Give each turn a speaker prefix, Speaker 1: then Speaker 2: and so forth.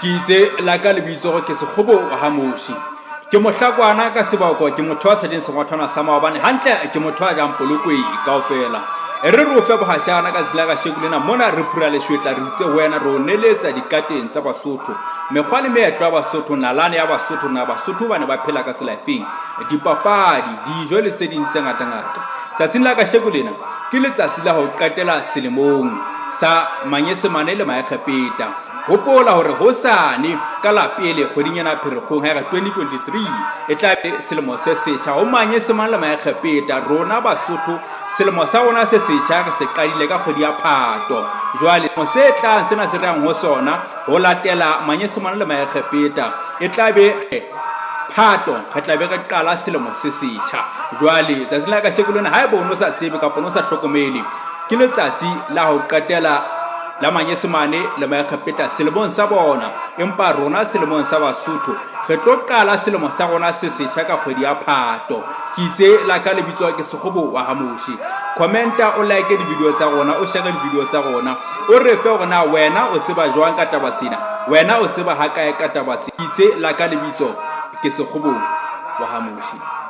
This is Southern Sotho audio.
Speaker 1: ke itse la ka lebitso ke Sekgobo ha Moshi ke mohlakwana ka sebako ke motho wa seding sengwathwana sa maobane hantle ke motho a jang polokwe kaofela re re o fe bohashana ka tsela ga shekulena mona re phura le shwetla re itse wena re o neletsa dikateng tsa Basotho mekgwa le meetlo ya Basotho nalane ya Basotho na Basotho ba ne ba phela ka tsela efeng dipapadi dijo le tse ding tse ngata ngata tsatsing la ka shekulena ke letsatsi la ho qetela selemong sa Manyesemane le Maekgepeta hopola hore hosane ka la pele kgwedinyana Pherekgong ya 2023 e tla be selemo se setjha ho Manyesemane le Maekgepeta rona Basotho selemo sa rona se setjha se qadile ka kgwedi ya Phato jwale mo se tlang sena se rang ho sona ho latela Manyesemane le Maekgepeta e tla be Phato re tla be re qala selemo se setjha jwale tsatsi la ka shekulena ha eba o no sa tsebe kapa no sa hlokomele ke letsatsi la ho qetela la Manyesemane le Maekgepeta selemong sa bona empa rona selemong sa Basotho re tlo qala selemo sa rona se setjha ka kgwedi ya Phato ke itse la ka lebitso ke Sekgobo wa ha Moshi commenta o like di video tsa rona o share di video tsa rona o re fe hore na wena o tseba jwang ka taba tsena wena o tseba ha kae ka taba tsena ke itse la ka lebitso ke Sekgobo wa ha Moshi.